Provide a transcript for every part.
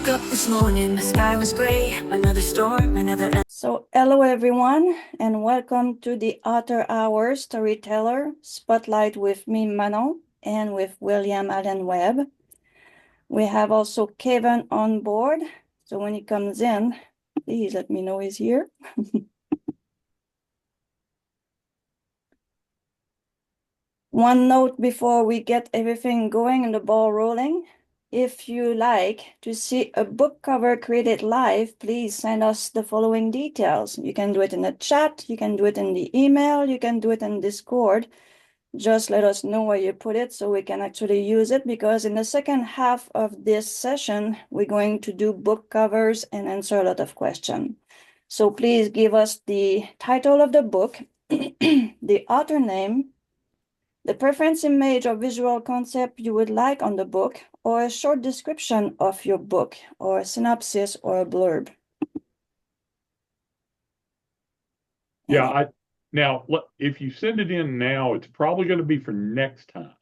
woke up this morning, the sky was gray, another storm, another... So hello everyone, and welcome to the Author Hour Storyteller Spotlight with me, Manon, and with William Alan Webb. We have also Kevin on board, so when he comes in, please let me know he's here. One note before we get everything going and the ball rolling. If you like to see a book cover created live, please send us the following details. You can do it in the chat, you can do it in the email, you can do it in Discord. Just let us know where you put it so we can actually use it, because in the second half of this session, we're going to do book covers and answer a lot of questions. So please give us the title of the book, the author name, the preference image or visual concept you would like on the book, or a short description of your book, or a synopsis or a blurb. Yeah, now if you send it in now, it's probably going to be for next time.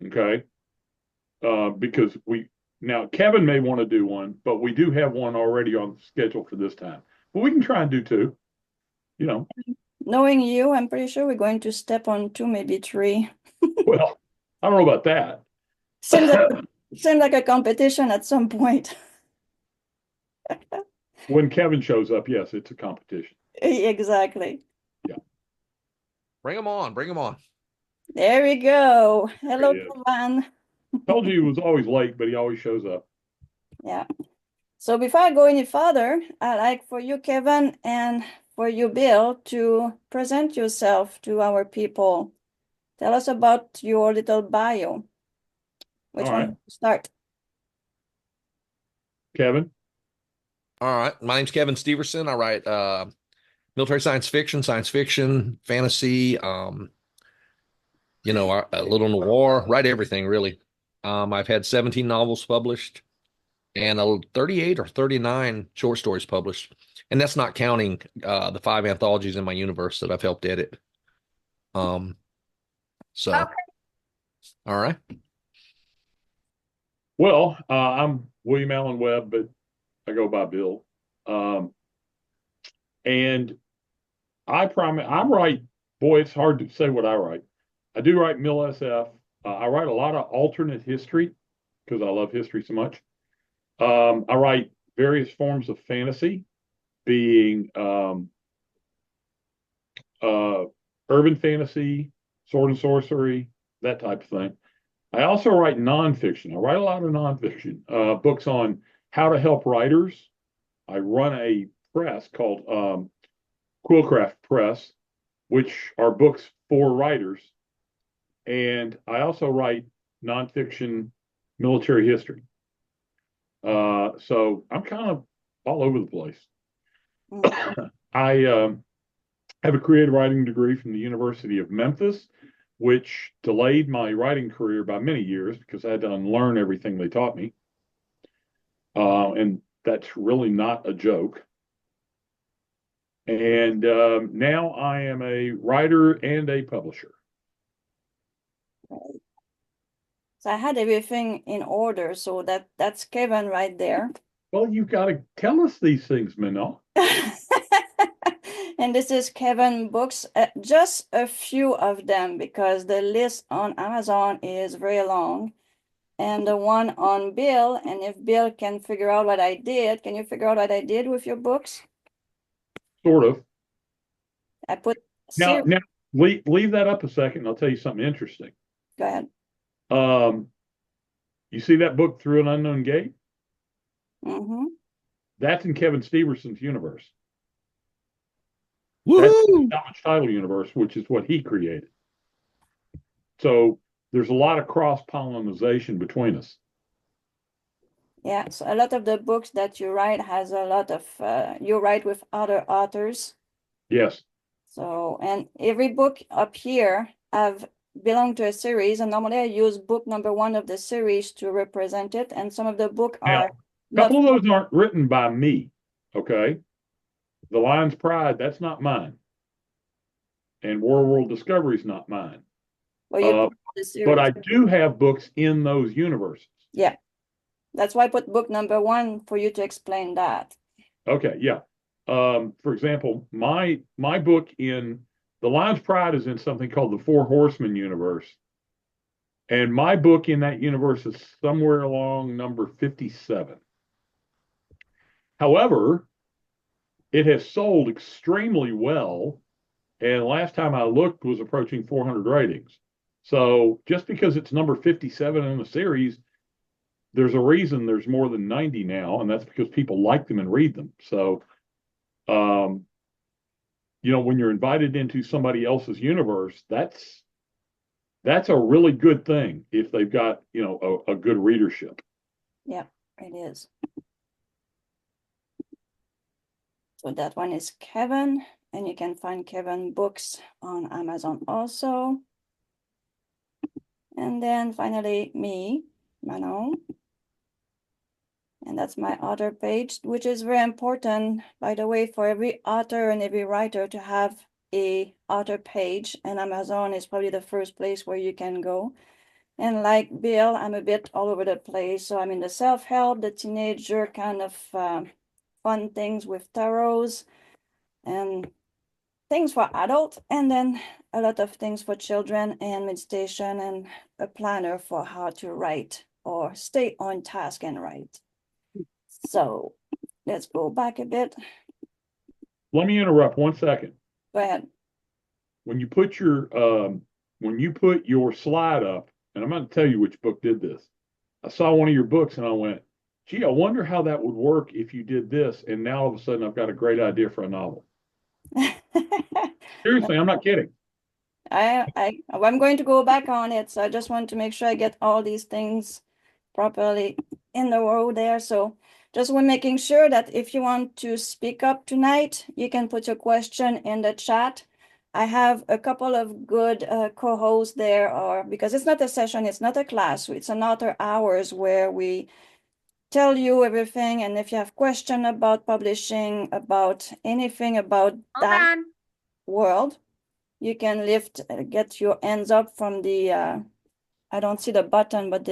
Okay. Because Kevin may want to do one, but we do have one already on the schedule for this time. But we can try and do two. You know. Knowing you, I'm pretty sure we're going to step on two, maybe three. Well, I don't know about that. Seems like a competition at some point. When Kevin shows up, yes, it's a competition. Exactly. Yeah. Bring them on. Bring them on. There we go. Hello, Kevin. Told you he was always late, but he always shows up. Yeah. So before I go any further, I'd like for you, Kevin, and for you, Bill, to present yourself to our people. Tell us about your little bio. Which one to start? Kevin? All right. My name's Kevin Steverson. I write military science fiction, fantasy, a little noir, write everything really. I've had 17 novels published and 38 or 39 short stories published. And that's not counting the 5 anthologies in my universe that I've helped edit. Okay. All right. Well, I'm William Alan Webb, but I go by Bill. And I write, boy, it's hard to say what I write. I do write Mill SF. I write a lot of alternate history because I love history so much. I write various forms of fantasy, being urban fantasy, sword and sorcery, that type of thing. I also write nonfiction. I write a lot of nonfiction, books on how to help writers. I run a press called Quillcraft Press, which are books for writers. And I also write nonfiction military history. So I'm kind of all over the place. I have a creative writing degree from the University of Memphis, which delayed my writing career by many years because I had to unlearn everything they taught me. And that's really not a joke. And now I am a writer and a publisher. So I had everything in order, so that's Kevin right there. Well, you've got to tell us these things, Manon. And this is Kevin Books, just a few of them, because the list on Amazon is very long. And the one on Bill, and if Bill can figure out what I did, can you figure out what I did with your books? Sort of. I put... Now leave that up a second, and I'll tell you something interesting. Go ahead. You see that book, Through an Unknown Gate? Mm-hmm. That's in Kevin Steverson's universe. Woo-hoo! That's the Knowledge Title universe, which is what he created. So there's a lot of cross-pollination between us. Yeah, so a lot of the books that you write has a lot of, you write with other authors. Yes. So, and every book up here have belonged to a series, and normally I use book number 1 of the series to represent it, and some of the book are... A couple of those aren't written by me, okay? The Lion's Pride, that's not mine. And World Discovery is not mine. Well, but I do have books in those universes. Yeah. That's why I put book number 1 for you to explain that. Okay, yeah. For example, my book in The Lion's Pride is in something called the Four Horsemen universe. And my book in that universe is somewhere along number 57. However, it has sold extremely well. And last time I looked was approaching 400 ratings. So just because it's number 57 in the series, there's a reason there's more than 90 now, and that's because people like them and read them. So, when you're invited into somebody else's universe, that's a really good thing if they've got, a good readership. Yeah, it is. So that one is Kevin, and you can find Kevin books on Amazon also. And then finally me, Manon. And that's my author page, which is very important, by the way, for every author and every writer to have a author page. And Amazon is probably the first place where you can go. And like Bill, I'm a bit all over the place. So I'm in the self-help, the teenager kind of fun things with tarots and things for adults, and then a lot of things for children and meditation and a planner for how to write or stay on task and write. So let's go back a bit. Let me interrupt 1 second. Go ahead. When you put your slide up, and I'm going to tell you which book did this. I saw one of your books and I went, gee, I wonder how that would work if you did this. And now all of a sudden I've got a great idea for a novel. Seriously, I'm not kidding. I'm going to go back on it. So I just want to make sure I get all these things properly in the row there. So just we're making sure that if you want to speak up tonight, you can put your question in the chat. I have a couple of good co-hosts there, or because it's not a session, it's not a class, it's another hours where we tell you everything. And if you have question about publishing, about anything about that world, you can get your hands up from the, I don't see the button, but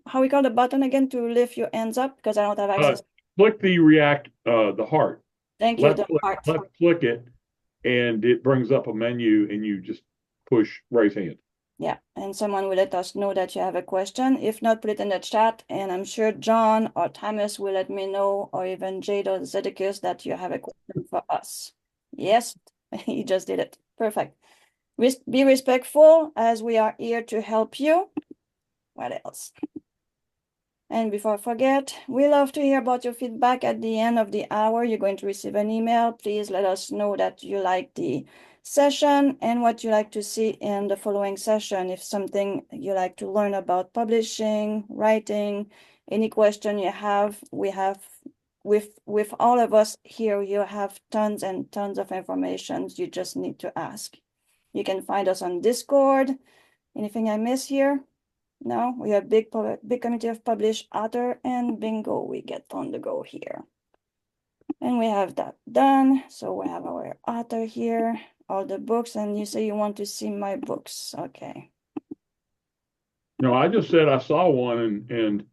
how we call the button again to lift your hands up, because I don't have access. Click the the heart. Thank you, the heart. Let's click it, and it brings up a menu, and you just push raise hand. Yeah, and someone will let us know that you have a question. If not, put it in the chat, and I'm sure John or Thomas will let me know, or even Jade or Zedekis, that you have a question for us. Yes, he just did it. Perfect. Be respectful, as we are here to help you. What else? And before I forget, we love to hear about your feedback at the end of the hour. You're going to receive an email. Please let us know that you like the session and what you like to see in the following session. If something you like to learn about publishing, writing, any question you have, we have with all of us here, you have tons and tons of information. You just need to ask. You can find us on Discord. Anything I miss here? No, we have big community of published author, and bingo, we get on the go here. And we have that done. So we have our author here, all the books, and you say you want to see my books. Okay. No, I just said I saw one and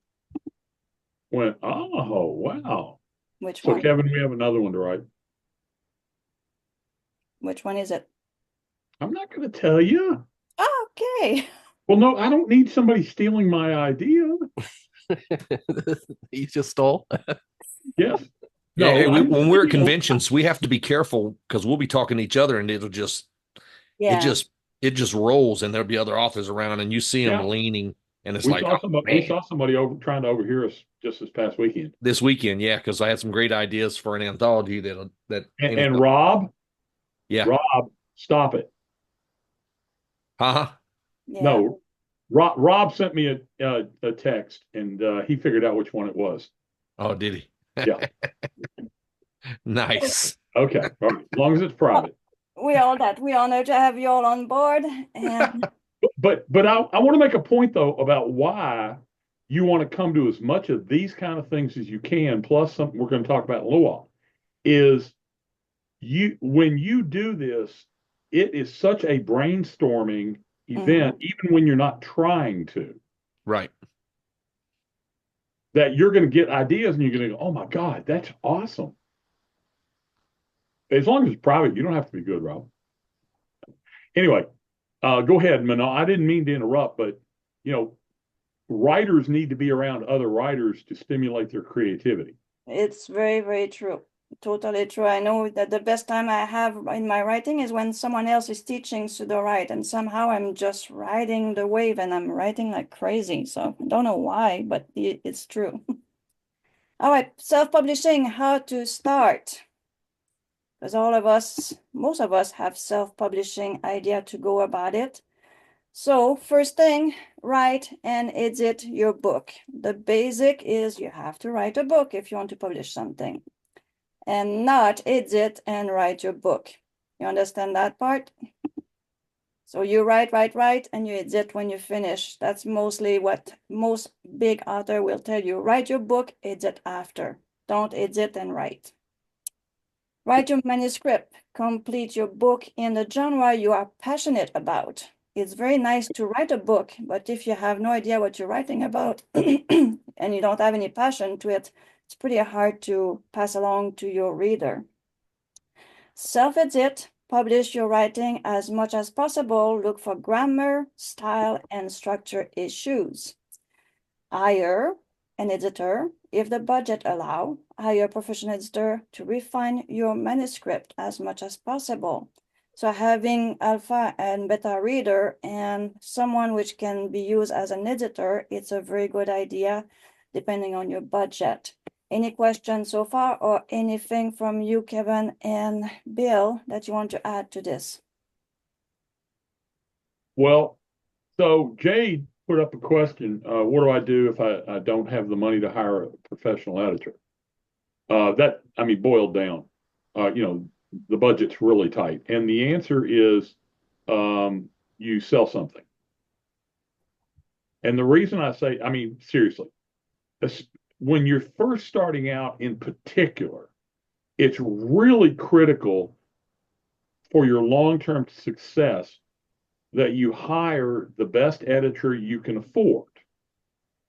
went, oh, wow. Which So one? Kevin, we have another one to write. Which one is it? I'm not going to tell you. Okay. Well, no, I don't need somebody stealing my idea. You just stole. Yes. No, No, when we're at conventions, we have to be careful because we'll be talking to each other, and it just rolls, and there'll be other authors around, and you see them leaning, and it's we saw somebody trying to overhear us just this past weekend. This weekend, yeah, because I had some great ideas for an anthology and Rob, Rob, stop it. Yeah. No, Rob sent me a text, and he figured out which one it was. Oh, did he? Yeah. Nice. Okay. All right. As long as it's private. We honor to have you all on board. And but I want to make a point though about why you want to come to as much of these kind of things as you can, plus something we're going to talk about in a little while, is when you do this, it is such a brainstorming event, even when you're not trying to. Right. that you're going to get ideas and you're going to go, oh my God, that's awesome. As long as it's private, you don't have to be good, Rob. Anyway, go ahead, Manon. I didn't mean to interrupt, but writers need to be around other writers to stimulate their creativity. It's very, very true. Totally true. I know that the best time I have in my writing is when someone else is teaching Sudowrite, and somehow I'm just riding the wave and I'm writing like crazy. So I don't know why, but it's true. All right, self-publishing, how to start? Because most of us have self-publishing idea to go about it. So first thing, write and edit your book. The basic is you have to write a book if you want to publish something, and not edit and write your book. You understand that part? So you write, and you edit when you finish. That's mostly what most big author will tell you. Write your book, edit after. Don't edit and write. Write your manuscript. Complete your book in the genre you are passionate about. It's very nice to write a book, but if you have no idea what you're writing about and you don't have any passion to it, it's pretty hard to pass along to your reader. Self-edit, publish your writing as much as possible. Look for grammar, style, and structure issues. Hire an editor if the budget allow. Hire a professional editor to refine your manuscript as much as possible. So having alpha and beta reader and someone which can be used as an editor, it's a very good idea depending on your budget. Any questions so far, or anything from you, Kevin and Bill, that you want to add to this? Well, so Jade put up a question. What do I do if I don't have the money to hire a professional editor? Boiled down, the budget's really tight. And the answer is you sell something. And the reason I say, seriously, when you're first starting out in particular, it's really critical for your long-term success that you hire the best editor you can afford.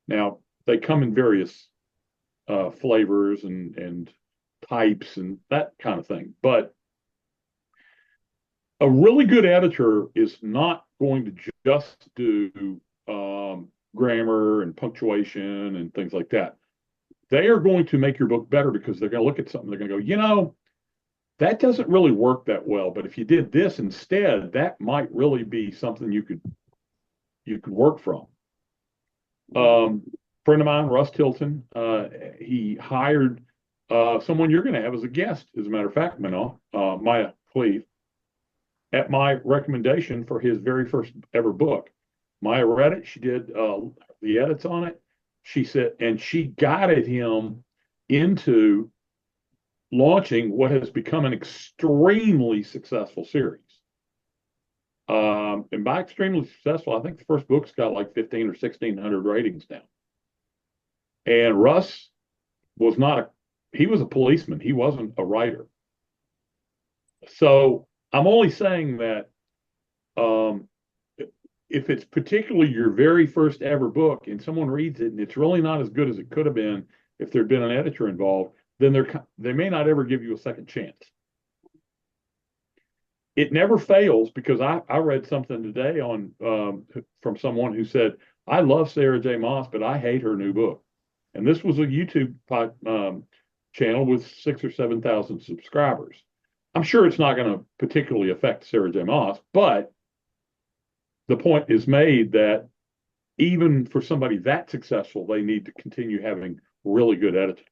Now, they come in various flavors and types and that kind of thing. But a really good editor is not going to just do grammar and punctuation and things like that. They are going to make your book better because they're going to look at something. They're going to go, that doesn't really work that well. But if you did this instead, that might really be something you could work from. Friend of mine, Russ Tilton, he hired someone you're going to have as a guest, as a matter of fact, Manon, Maya Cleve, at my recommendation for his very first ever book. Maya read it. She did the edits on it. She said, and she guided him into launching what has become an extremely successful series. And by extremely successful, I think the first book's got like 1,500 or 1,600 ratings now. And Russ was he was a policeman. He wasn't a writer. So I'm only saying that if it's particularly your very first ever book and someone reads it and it's really not as good as it could have been if there'd been an editor involved, then they may not ever give you a second chance. It never fails, because I read something today on from someone who said, I love Sarah J. Maas, but I hate her new book. And this was a YouTube channel with 6,000 or 7,000 subscribers. I'm sure it's not going to particularly affect Sarah J. Maas, but the point is made that even for somebody that successful, they need to continue having really good editing.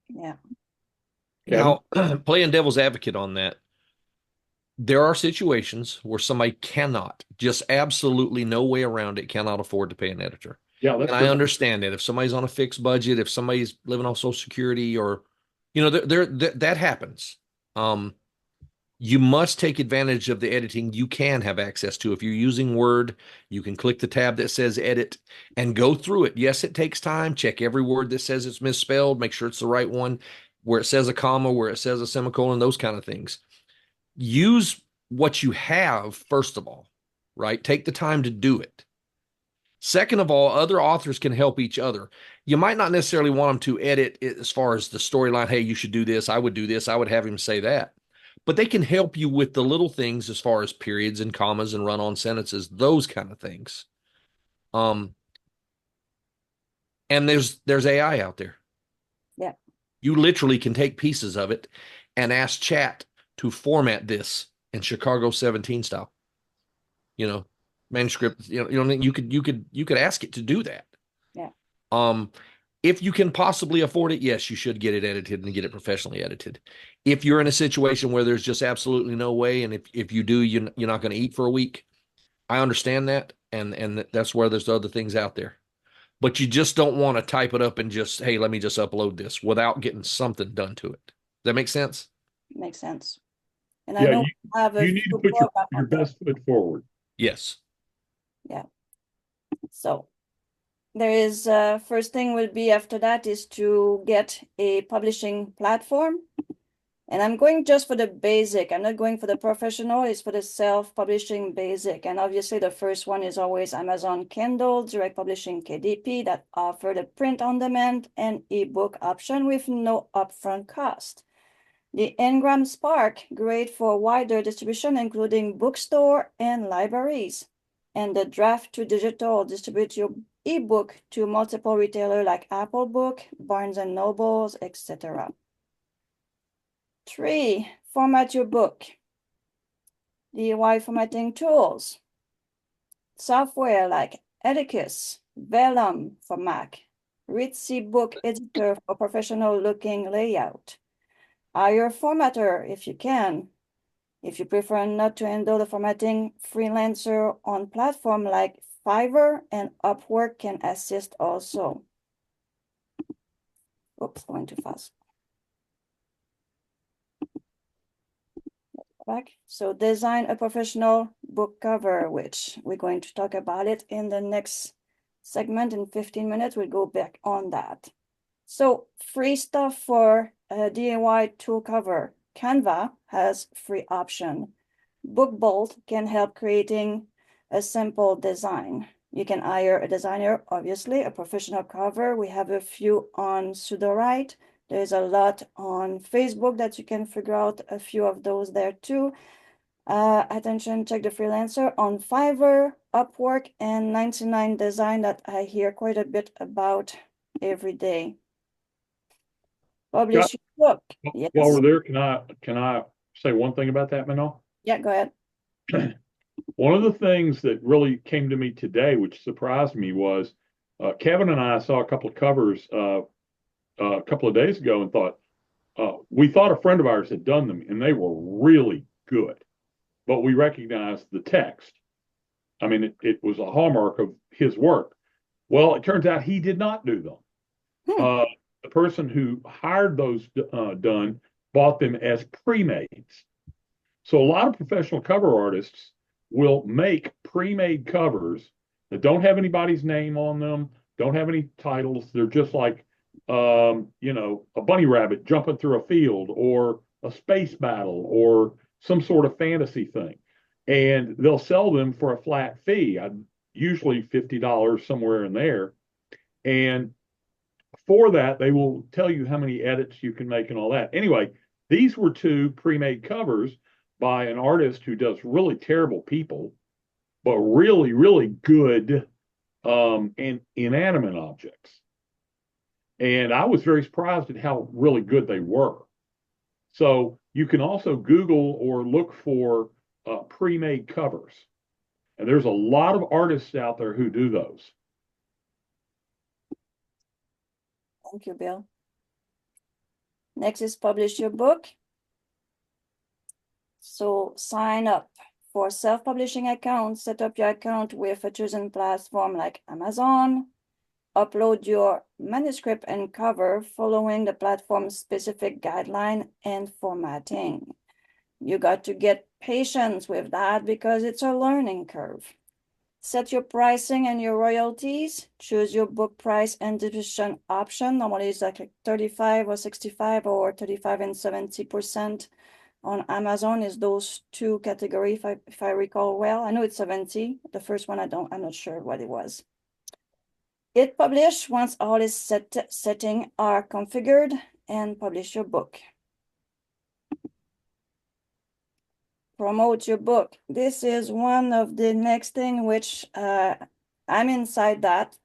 Yeah. Now, playing devil's advocate on that, there are situations where somebody cannot, just absolutely no way around it, cannot afford to pay an editor. Yeah, and I understand that if somebody's on a fixed budget, if somebody's living off Social Security, or that happens. You must take advantage of the editing you can have access to. If you're using Word, you can click the tab that says edit and go through it. Yes, it takes time. Check every word that says it's misspelled. Make sure it's the right one, where it says a comma, where it says a semicolon, those kind of things. Use what you have, first of all, right? Take the time to do it. Second of all, other authors can help each other. You might not necessarily want them to edit it as far as the storyline. Hey, you should do this. I would do this. I would have him say that. But they can help you with the little things as far as periods and commas and run-on sentences, those kind of things. And there's AI out there. Yeah. You literally can take pieces of it and ask chat to format this in Chicago 17 style. You know, manuscript, you know, you could ask it to do that. Yeah. If you can possibly afford it, yes, you should get it edited and get it professionally edited. If you're in a situation where there's just absolutely no way, and if you do, you're not going to eat for a week, I understand that, and that's where there's other things out there. But you just don't want to type it up and just, hey, let me just upload this without getting something done to it. Does that make sense? Makes sense. And Yeah, I know we have a you need to few put programs your on that. best foot forward. Yes. Yeah. So there is first thing will be after that is to get a publishing platform. And I'm going just for the basic. I'm not going for the professional. It's for the self-publishing basic. And obviously the first one is always Amazon Kindle, Direct Publishing KDP that offer the print on demand and ebook option with no upfront cost. The Ngram Spark, great for wider distribution, including bookstore and libraries. And the Draft to Digital distribute your ebook to multiple retailers like Apple Book, Barnes and Nobles, etc. 3, format your book. DIY formatting tools. Software like Edicus, Vellum for Mac, Ritzy Book Editor for professional looking layout. Hire a formatter if you can. If you prefer not to handle the formatting, freelancer on platform like Fiverr and Upwork can assist also. Oops, going too fast. Back. So design a professional book cover, which we're going to talk about it in the next segment. In 15 minutes, we'll go back on that. So free stuff for a DIY tool cover. Canva has free option. BookBolt can help creating a simple design. You can hire a designer, obviously, a professional cover. We have a few on Sudowrite. There's a lot on Facebook that you can figure out a few of those there too. Attention, check the freelancer on Fiverr, Upwork, and 99 Design that I hear quite a bit about every day. Publish your book. Yes. While we're there, can I say one thing about that, Manon? Yeah, go ahead. One of the things that really came to me today, which surprised me, was Kevin and I saw a couple of covers a couple of days ago and thought, we thought a friend of ours had done them and they were really good, but we recognized the text. I mean, it was a hallmark of his work. Well, it turns out he did not do them. The person who hired those done bought them as pre-mades. So a lot of professional cover artists will make pre-made covers that don't have anybody's name on them, don't have any titles. They're just like, a bunny rabbit jumping through a field or a space battle or some sort of fantasy thing. And they'll sell them for a flat fee, usually $50, somewhere in there. And for that, they will tell you how many edits you can make and all that. Anyway, these were 2 pre-made covers by an artist who does really terrible people, but really, really good and inanimate objects. And I was very surprised at how really good they were. So you can also Google or look for pre-made covers. And there's a lot of artists out there who do those. Thank you, Bill. Next is publish your book. So sign up for self-publishing account. Set up your account with a chosen platform like Amazon. Upload your manuscript and cover following the platform's specific guideline and formatting. You got to get patience with that because it's a learning curve. Set your pricing and your royalties. Choose your book price and distribution option. Normally it's like 35 or 65 or 35 and 70%. On Amazon is those 2 categories, if I recall well. I know it's 70. The first one I'm not sure what it was. Hit publish once all its settings are configured and publish your book. Promote your book. This is one of the next thing which I'm inside that.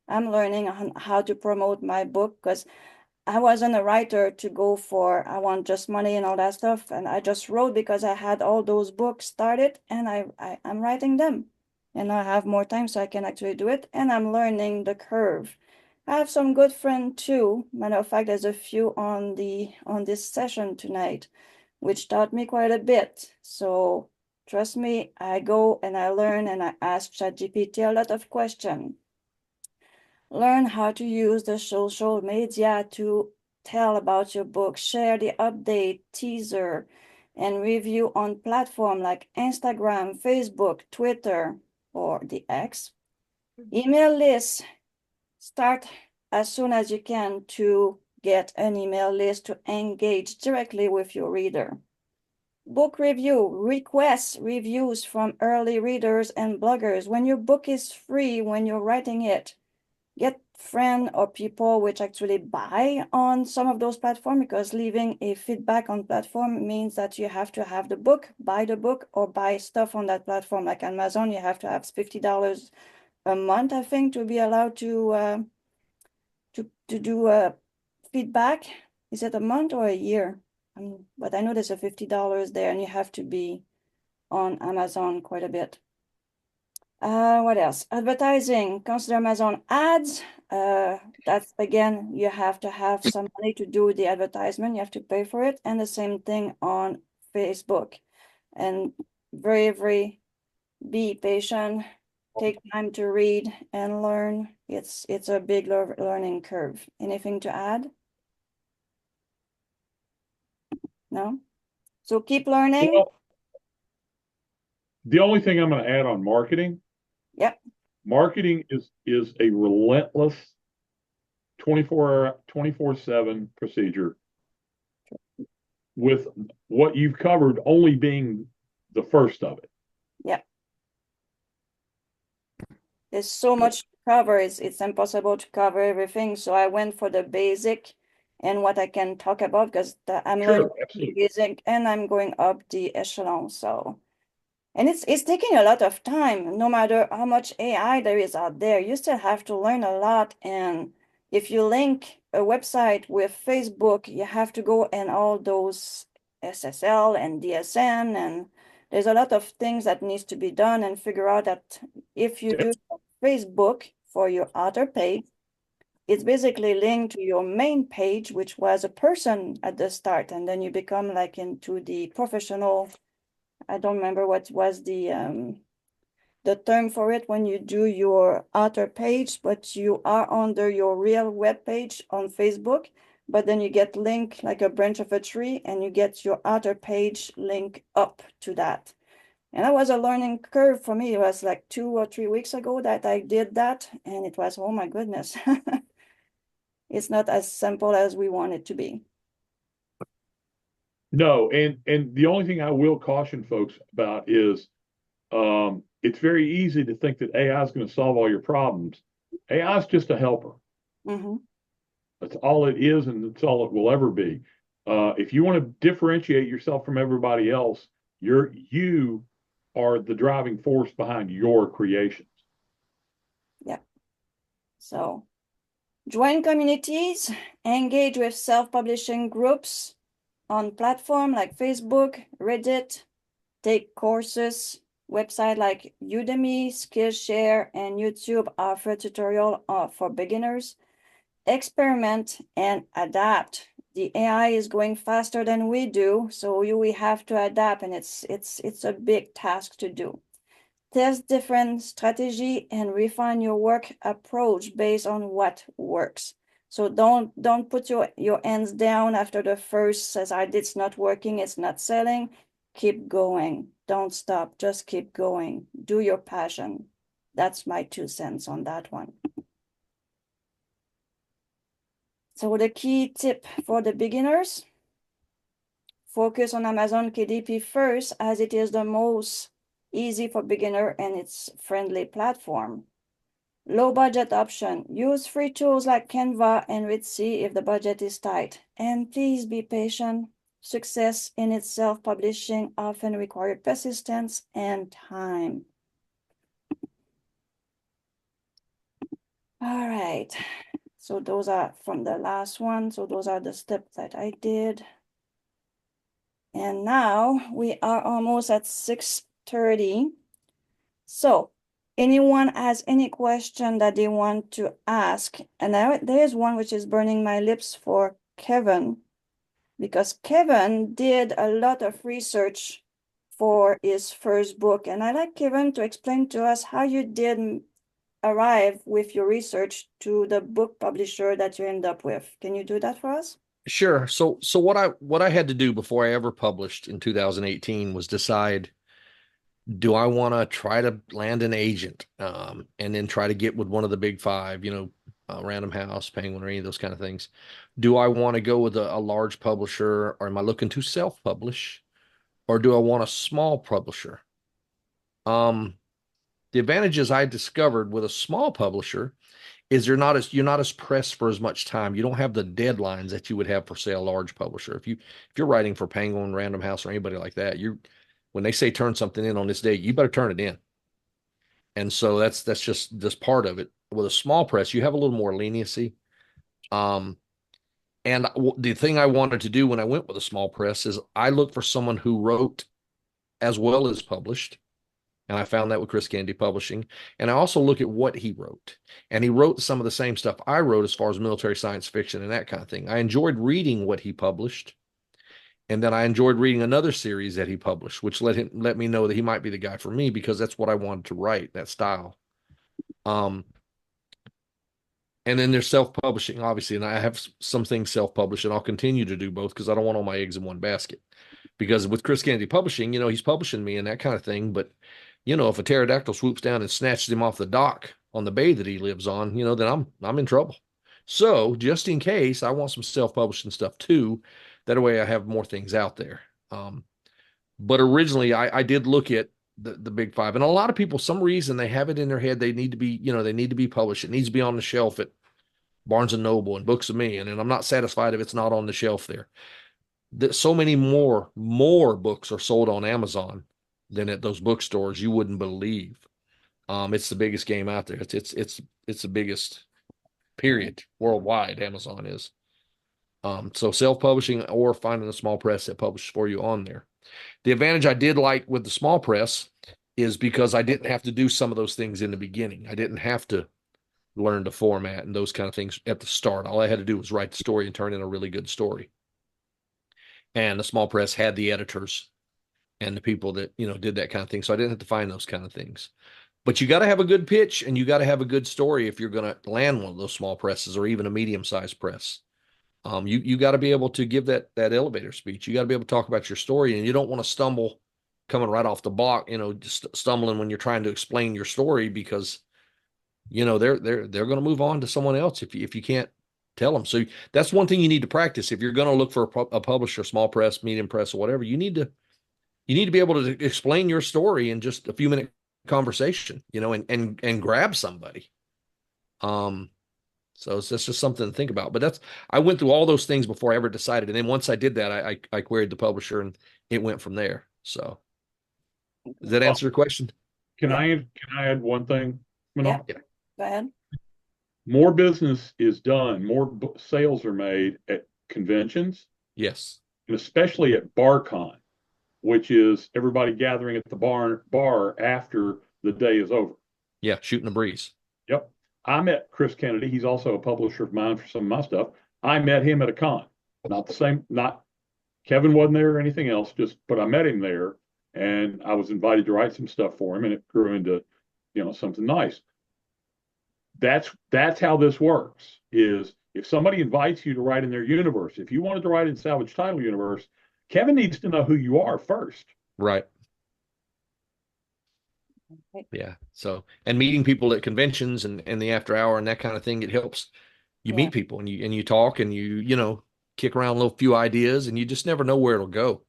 I'm learning on how to promote my book because I wasn't a writer to go for, I want just money and all that stuff. And I just wrote because I had all those books started and I'm writing them. And I have more time so I can actually do it. And I'm learning the curve. I have some good friends too. Matter of fact, there's a few on this session tonight, which taught me quite a bit. So trust me, I go and I learn and I ask ChatGPT a lot of questions. Learn how to use the social media to tell about your book, share the update, teaser, and review on platforms like Instagram, Facebook, Twitter, or the X. Email lists. Start as soon as you can to get an email list to engage directly with your reader. Book review, request reviews from early readers and bloggers. When your book is free, when you're writing it, get friends or people which actually buy on some of those platforms, because leaving a feedback on platform means that you have to have the book, buy the book, or buy stuff on that platform. Like Amazon, you have to have $50 a month, I think, to be allowed to do a feedback. Is it a month or a year? But I know there's a $50 there, and you have to be on Amazon quite a bit. What else? Advertising. Consider Amazon ads. That's again, you have to have some money to do the advertisement. You have to pay for it. And the same thing on Facebook. And very be patient. Take time to read and learn. It's a big learning curve. Anything to add? No? So keep learning. Well, the only thing I'm going to add on marketing. Yep. Marketing is a relentless 24/7 procedure, with what you've covered only being the first of it. Yep. There's so much to cover. It's impossible to cover everything. So I went for the basic and what I can talk about, because I'm learning the basic and I'm going up the echelon. So, and it's taking a lot of time. No matter how much AI there is out there, you still have to learn a lot. And if you link a website with Facebook, you have to go and all those SSL and DSN, and there's a lot of things that needs to be done, and figure out that if you do Facebook for your author page, it's basically linked to your main page, which was a person at the start, and then you become like into the professional. I don't remember what was the term for it when you do your author page, but you are under your real web page on Facebook, but then you get linked like a branch of a tree, and you get your author page link up to that. And that was a learning curve for me. It was like 2 or 3 weeks ago that I did that, and it was, oh my goodness. It's not as simple as we want it to be. No, and the only thing I will caution folks about is it's very easy to think that AI is going to solve all your problems. AI is just a helper. Mm-hmm. That's all it is, and that's all it will ever be. If you want to differentiate yourself from everybody else, you are the driving force behind your creations. Yeah. So join communities, engage with self-publishing groups on platforms like Facebook, Reddit, take courses. Websites like Udemy, Skillshare, and YouTube offer tutorials for beginners. Experiment and adapt. The AI is going faster than we do, so we have to adapt, and it's a big task to do. Test different strategy and refine your work approach based on what works. So don't put your hands down after the first says, it's not working, it's not selling. Keep going. Don't stop. Just keep going. Do your passion. That's my 2 cents on that one. So the key tip for the beginners: focus on Amazon KDP first, as it is the most easy for beginner and it's friendly platform. Low budget option. Use free tools like Canva and Etsy if the budget is tight. And please be patient. Success in itself publishing often requires persistence and time. All right. So those are from the last one. So those are the steps that I did. And now we are almost at 6:30. So anyone has any question that they want to ask? And there is one which is burning my lips for Kevin, because Kevin did a lot of research for his first book. And I'd like Kevin to explain to us how you did arrive with your research to the book publisher that you end up with. Can you do that for us? Sure. So what I had to do before I ever published in 2018 was decide, do I want to try to land an agent, and then try to get with one of the big five, Random House, Penguin, or any of those kind of things? Do I want to go with a large publisher, or am I looking to self-publish, or do I want a small publisher? The advantages I discovered with a small publisher is you're not as pressed for as much time. You don't have the deadlines that you would have for, say, a large publisher. If you're writing for Penguin, Random House, or anybody like that, when they say turn something in on this date, you better turn it in. And so that's just part of it. With a small press, you have a little more leniency. And the thing I wanted to do when I went with a small press is I looked for someone who wrote as well as published. And I found that with Chris Kennedy Publishing. And I also look at what he wrote. And he wrote some of the same stuff I wrote as far as military science fiction and that kind of thing. I enjoyed reading what he published. And then I enjoyed reading another series that he published, which let me know that he might be the guy for me, because that's what I wanted to write, that style. And then there's self-publishing, obviously. And I have some things self-published, and I'll continue to do both because I don't want all my eggs in one basket. Because with Chris Kennedy Publishing, he's publishing me and that kind of thing. But if a pterodactyl swoops down and snatches him off the dock on the bay that he lives on, then I'm in trouble. So just in case, I want some self-publishing stuff too. That way I have more things out there. But originally I did look at the big five, and a lot of people, some reason they have it in their head, they need to be published. It needs to be on the shelf at Barnes and Noble and Books of Me. And I'm not satisfied if it's not on the shelf there. So many more books are sold on Amazon than at those bookstores you wouldn't believe. It's the biggest game out there. It's the biggest, period, worldwide. Amazon is. So self-publishing or finding a small press that publishes for you on there. The advantage I did like with the small press is because I didn't have to do some of those things in the beginning. I didn't have to learn to format and those kind of things at the start. All I had to do was write the story and turn in a really good story. And the small press had the editors and the people that, did that kind of thing. So I didn't have to find those kind of things. But you got to have a good pitch, and you got to have a good story if you're going to land one of those small presses or even a medium-sized press. You got to be able to give that elevator speech. You got to be able to talk about your story, and you don't want to stumble coming right off the block, just stumbling when you're trying to explain your story, because, they're going to move on to someone else if you can't tell them. So that's one thing you need to practice. If you're going to look for a publisher, small press, medium press, or whatever, you need to be able to explain your story in just a few minute conversation, and grab somebody. So that's just something to think about. But I went through all those things before I ever decided. And then once I did that, I queried the publisher, and it went from there. So does that answer your question? Can I add one thing, Manon? Yeah. Go ahead. More business is done, more sales are made at conventions. Yes. And especially at BarCon, which is everybody gathering at the bar after the day is over. Yeah, shooting a breeze. Yep. I met Chris Kennedy. He's also a publisher of mine for some of my stuff. I met him at a con. Not the same, not Kevin wasn't there or anything else, but I met him there, and I was invited to write some stuff for him, and it grew into, something nice. That's how this works, is if somebody invites you to write in their universe, if you wanted to write in Salvage Title Universe, Kevin needs to know who you are first. Right. Yeah. So, and meeting people at conventions and the after hour and that kind of thing, it helps you meet people, and you talk, and you kick around a little few ideas, and you just never know where it'll go.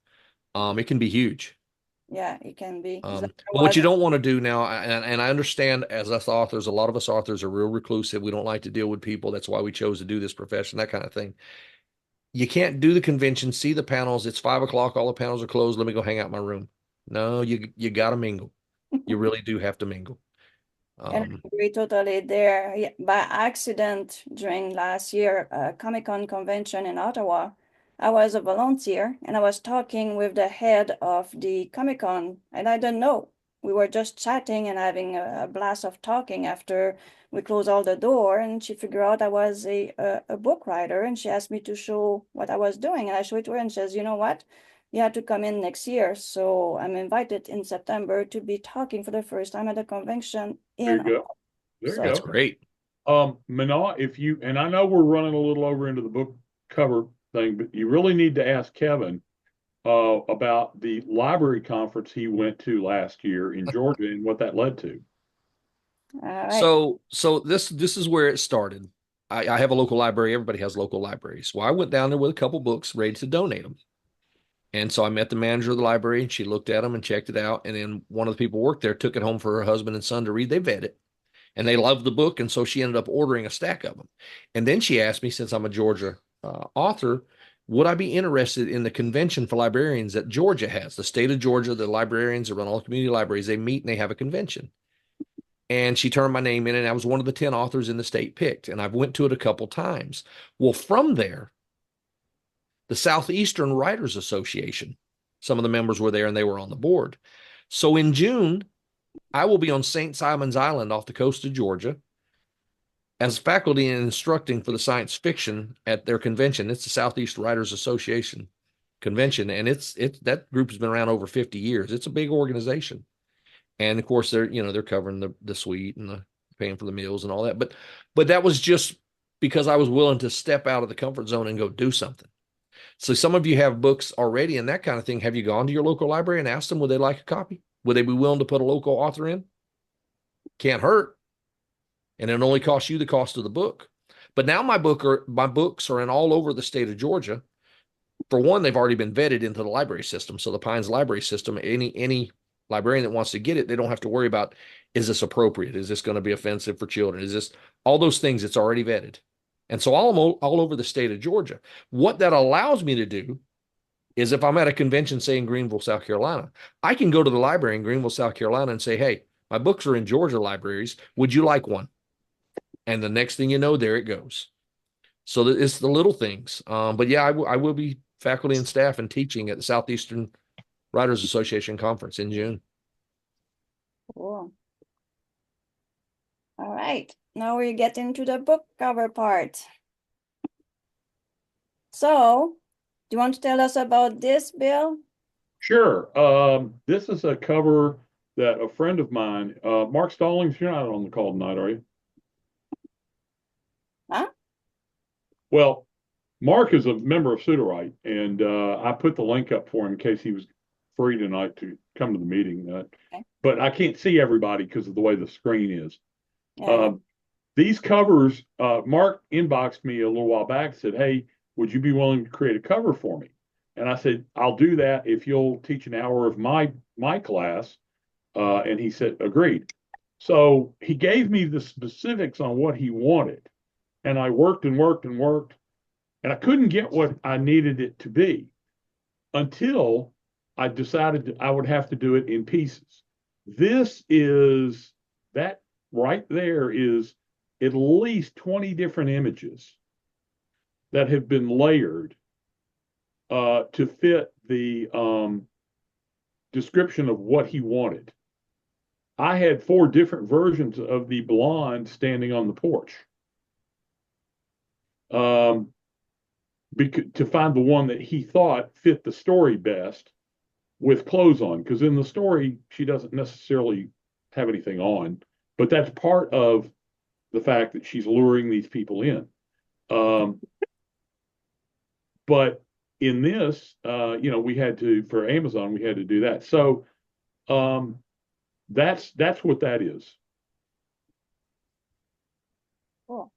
It can be huge. Yeah, it can be. But what you don't want to do now, and I understand as us authors, a lot of us authors are real reclusive. We don't like to deal with people. That's why we chose to do this profession, that kind of thing. You can't do the convention, see the panels. It's 5 o'clock. All the panels are closed. Let me go hang out in my room. No, you got to mingle. You really do have to mingle. And I agree totally there. Yeah, by accident, during last year, Comic-Con convention in Ottawa, I was a volunteer and I was talking with the head of the Comic-Con, and I don't know. We were just chatting and having a blast of talking after we closed all the door, and she figured out I was a book writer, and she asked me to show what I was doing, and I showed it to her, and she says, you know what? You have to come in next year. So I'm invited in September to be talking for the first time at a convention There you in. go. There you That's go. great. Manon, and I know we're running a little over into the book cover thing, but you really need to ask Kevin about the library conference he went to last year in Georgia and what that led to. All right. So this is where it started. I have a local library. Everybody has local libraries. Well, I went down there with a couple books ready to donate them. And so I met the manager of the library, and she looked at them and checked it out. And then one of the people who worked there took it home for her husband and son to read. They vetted it, and they loved the book. And so she ended up ordering a stack of them. And then she asked me, since I'm a Georgia author, would I be interested in the convention for librarians that Georgia has? The state of Georgia, the librarians around all community libraries, they meet and they have a convention. And she turned my name in, and I was one of the 10 authors in the state picked. And I've went to it a couple times. Well, from there, the Southeastern Writers Association, some of the members were there and they were on the board. So in June, I will be on St. Simon's Island off the coast of Georgia as faculty and instructing for the science fiction at their convention. It's the Southeast Writers Association convention, and it's that group has been around over 50 years. It's a big organization. And of course they're covering the suite and the paying for the meals and all that. But that was just because I was willing to step out of the comfort zone and go do something. So some of you have books already and that kind of thing. Have you gone to your local library and asked them, would they like a copy? Would they be willing to put a local author in? Can't hurt. And it only costs you the cost of the book. But now my books are in all over the state of Georgia. For one, they've already been vetted into the library system. So the Pines library system, any librarian that wants to get it, they don't have to worry about, is this appropriate? Is this going to be offensive for children? Is this all those things? It's already vetted. And so all over the state of Georgia. What that allows me to do is if I'm at a convention, say in Greenville, South Carolina, I can go to the library in Greenville, South Carolina and say, hey, my books are in Georgia libraries. Would you like one? And the next thing you know, there it goes. So it's the little things. But yeah, I will be faculty and staff and teaching at the Southeastern Writers Association Conference in June. Cool. All right. Now we get into the book cover part. So, do you want to tell us about this, Bill? Sure. This is a cover that a friend of mine, Mark Stallings, you're not on the call tonight, are you? Huh? Well, Mark is a member of Sudowrite, and I put the link up for him in case he was free tonight to come to the meeting. Okay. But I can't see everybody because of the way the screen is. Yeah. These covers, Mark inboxed me a little while back, said, hey, would you be willing to create a cover for me? And I said, I'll do that if you'll teach an hour of my class. And he said, agreed. So he gave me the specifics on what he wanted. And I worked and worked and worked. And I couldn't get what I needed it to be until I decided I would have to do it in pieces. That right there is at least 20 different images that have been layered to fit the description of what he wanted. I had 4 different versions of the blonde standing on the porch. To find the one that he thought fit the story best with clothes on, because in the story she doesn't necessarily have anything on, but that's part of the fact that she's luring these people in. But in this, we had to, for Amazon, we had to do that. So that's what that is. Cool.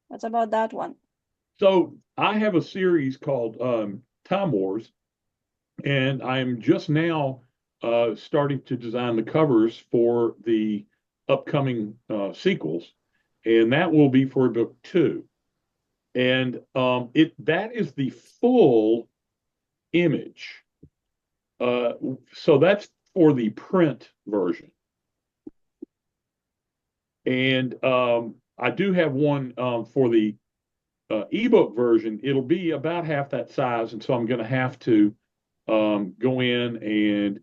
What's about that one? So I have a series called Time Wars, And I'm just now starting to design the covers for the upcoming sequels, and that will be for book 2. And that is the full image. So that's for the print version. And I do have one for the ebook version. It'll be about half that size, and so I'm going to have to go in and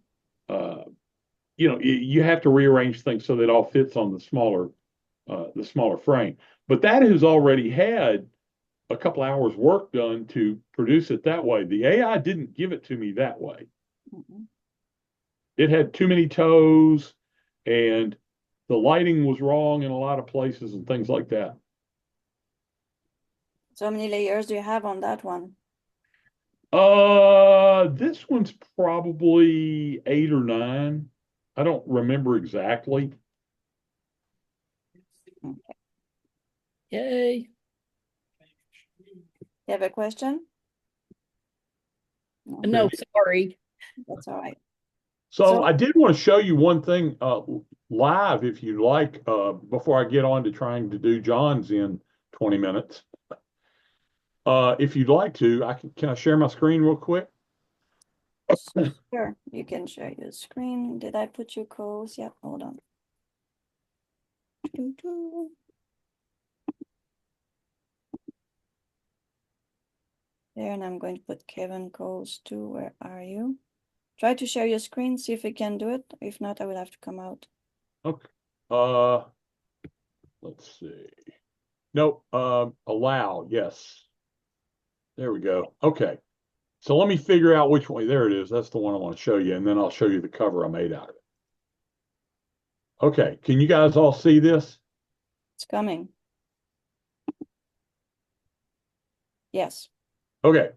you have to rearrange things so that it all fits on the smaller frame. But that has already had a couple hours work done to produce it that way. The AI didn't give it to me that way. Mhm. It had too many toes, and the lighting was wrong in a lot of places and things like that. So how many layers do you have on that one? This one's probably 8 or 9. I don't remember exactly. Yay. You have a question? No, sorry. That's all right. So I did want to show you one thing live, if you like, before I get on to trying to do John's in 20 minutes. If you'd like to, can I share my screen real quick? Sure, you can share your screen. Did I put you close? Yep, hold on. Doo-doo. There, and I'm going to put Kevin Coles too. Where are you? Try to share your screen, see if you can do it. If not, I will have to come out. Okay. Let's see. Nope. Allow. Yes. There we go. Okay. So let me figure out which way. There it is. That's the one I want to show you, and then I'll show you the cover I made out of it. Okay. Can you guys all see this? It's coming. Yes. Okay.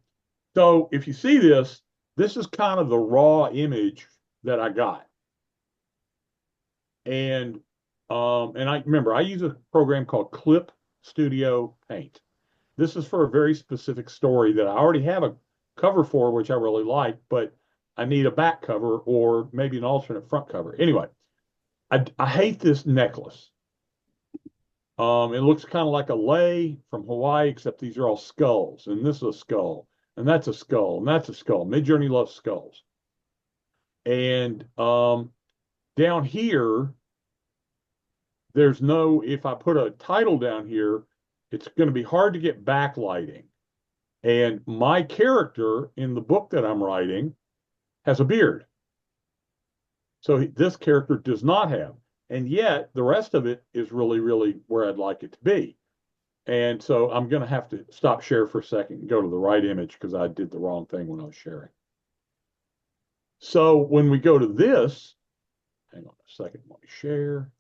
So if you see this, this is kind of the raw image that I got. And I remember I use a program called Clip Studio Paint. This is for a very specific story that I already have a cover for, which I really like, but I need a back cover or maybe an alternate front cover. Anyway, I hate this necklace. It looks kind of like a lei from Hawaii, except these are all skulls, and this is a skull, and that's a skull, and that's a skull. Midjourney loves skulls. And down here, there's no, if I put a title down here, it's going to be hard to get backlighting. And my character in the book that I'm writing has a beard. So this character does not have. And yet the rest of it is really, really where I'd like it to be. And so I'm going to have to stop share for a second and go to the right image because I did the wrong thing when I was sharing. So when we go to this, hang on a second, let me share.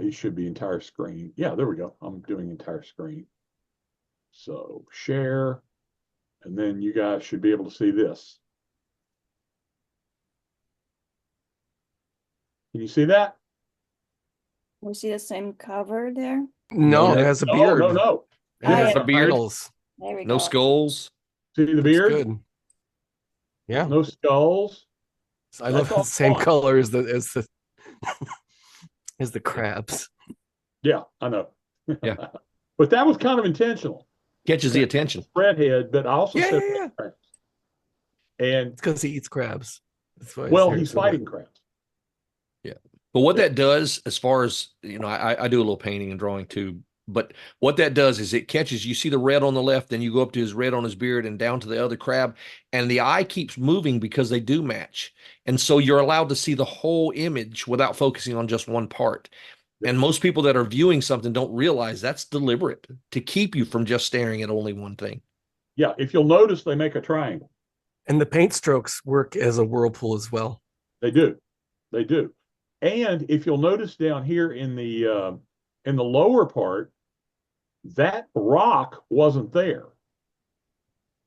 It should be entire screen. Yeah, there we go. I'm doing entire screen. So share, and then you guys should be able to see this. Can you see that? We see the same cover there. No, No, it has a beard. No. It has yeah. the Beard. titles. There we No go. skulls. See the Looks beard? good. Yeah, No skulls. I love That's all the same fun. color as the as the crabs. Yeah, I know. Yeah. But that was kind of intentional. Catches the attention. Redhead, but I also Yeah, said yeah, yeah. crabs. And It's because he eats crabs. That's why his well, hair's he's so fighting good. crabs. But what that does, as far as, I do a little painting and drawing too. But what that does is it catches, you see the red on the left, then you go up to his red on his beard and down to the other crab, and the eye keeps moving because they do match. And so you're allowed to see the whole image without focusing on just one part. And most people that are viewing something don't realize that's deliberate to keep you from just staring at only one thing. Yeah, if you'll notice, they make a triangle. And the paint strokes work as a whirlpool as well. They do. They do. And if you'll notice down here in the lower part, that rock wasn't there.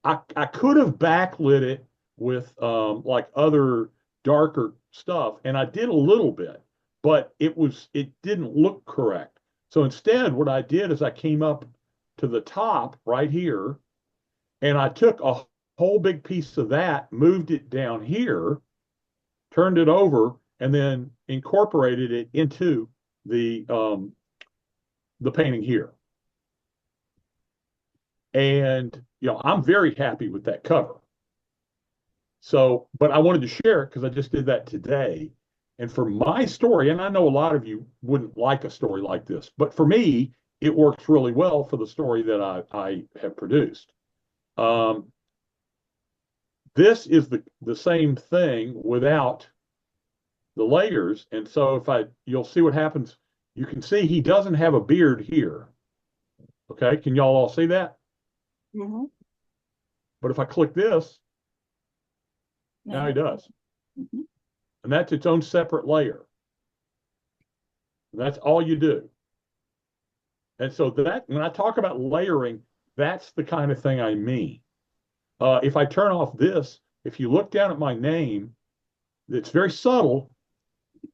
I could have backlit it with like other darker stuff, and I did a little bit, but it didn't look correct. So instead, what I did is I came up to the top right here, and I took a whole big piece of that, moved it down here, turned it over, and then incorporated it into the painting here. And I'm very happy with that cover. So, but I wanted to share it because I just did that today. And for my story, and I know a lot of you wouldn't like a story like this, but for me, it works really well for the story that I have produced. This is the same thing without the layers. And so you'll see what happens. You can see he doesn't have a beard here. Okay, can y'all all see that? Mm-hmm. But if I click this, now he does. Mm-hmm. And that's its own separate layer. That's all you do. And so that, when I talk about layering, that's the kind of thing I mean. If I turn off this, if you look down at my name, it's very subtle,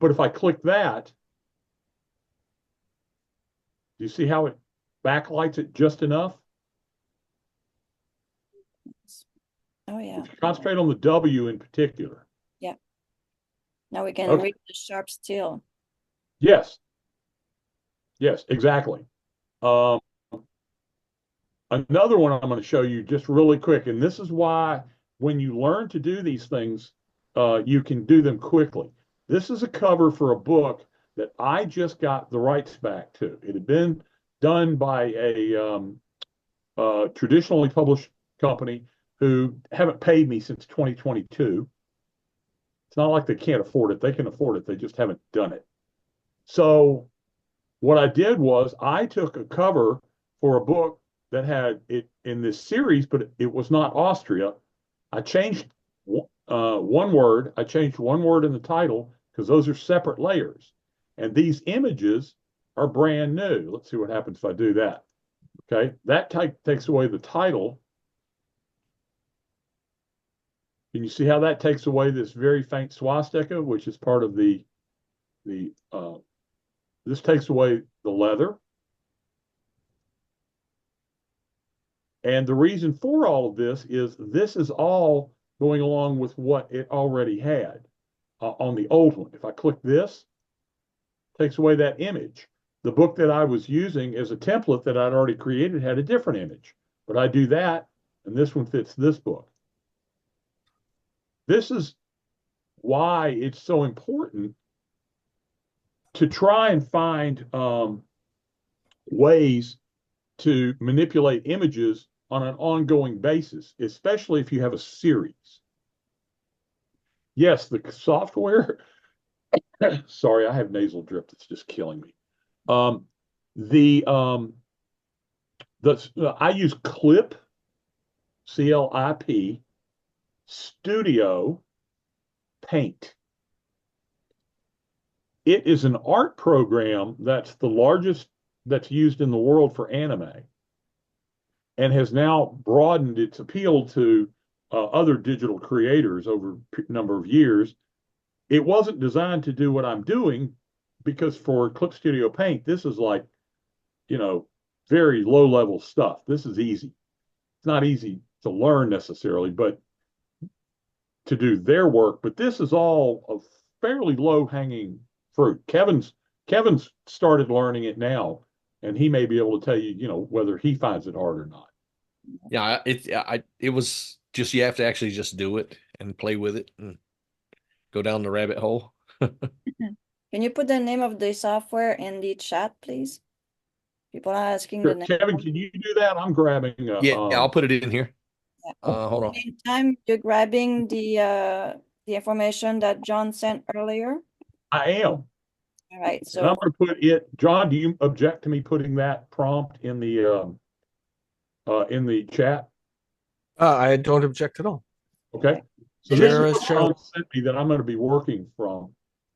but if I click that, do you see how it backlights it just enough? Oh, yeah. Concentrate on the W in particular. Yeah. Now we can Okay. read the sharp steel. Yes. Yes, exactly. Another one I'm going to show you just really quick, and this is why when you learn to do these things, you can do them quickly. This is a cover for a book that I just got the rights back to. It had been done by a traditionally published company who haven't paid me since 2022. It's not like they can't afford it. They can afford it. They just haven't done it. So what I did was I took a cover for a book that had it in this series, but it was not Austria. I changed one word. I changed one word in the title because those are separate layers. And these images are brand new. Let's see what happens if I do that. Okay, that takes away the title. Can you see how that takes away this very faint swastika, which is part of this takes away the leather. And the reason for all of this is all going along with what it already had on the old one. If I click this, it takes away that image. The book that I was using as a template that I'd already created had a different image, but I do that, and this one fits this book. This is why it's so important to try and find ways to manipulate images on an ongoing basis, especially if you have a series. Yes, the software, sorry, I have nasal drip that's just killing me. I use Clip, C-L-I-P, Studio Paint. It is an art program that's the largest that's used in the world for anime and has now broadened its appeal to other digital creators over a number of years. It wasn't designed to do what I'm doing because for Clip Studio Paint, this is like, very low level stuff. This is easy. It's not easy to learn necessarily, but to do their work. But this is all a fairly low hanging fruit. Kevin's started learning it now, and he may be able to tell you, whether he finds it hard or not. Yeah, it was just, you have to actually just do it and play with it and go down the rabbit hole. Can you put the name of the software in the chat, please? People are asking Sure. the name. Kevin, can you do that? I'm grabbing. Yeah, I'll put it in here. Yeah. Hold on. Meantime, you're grabbing the information that John sent earlier. I am. All right. And I'm So going to put it. John, do you object to me putting that prompt in the chat? I don't object at all. Okay. So And this then- is what John sent me that I'm going to be working from.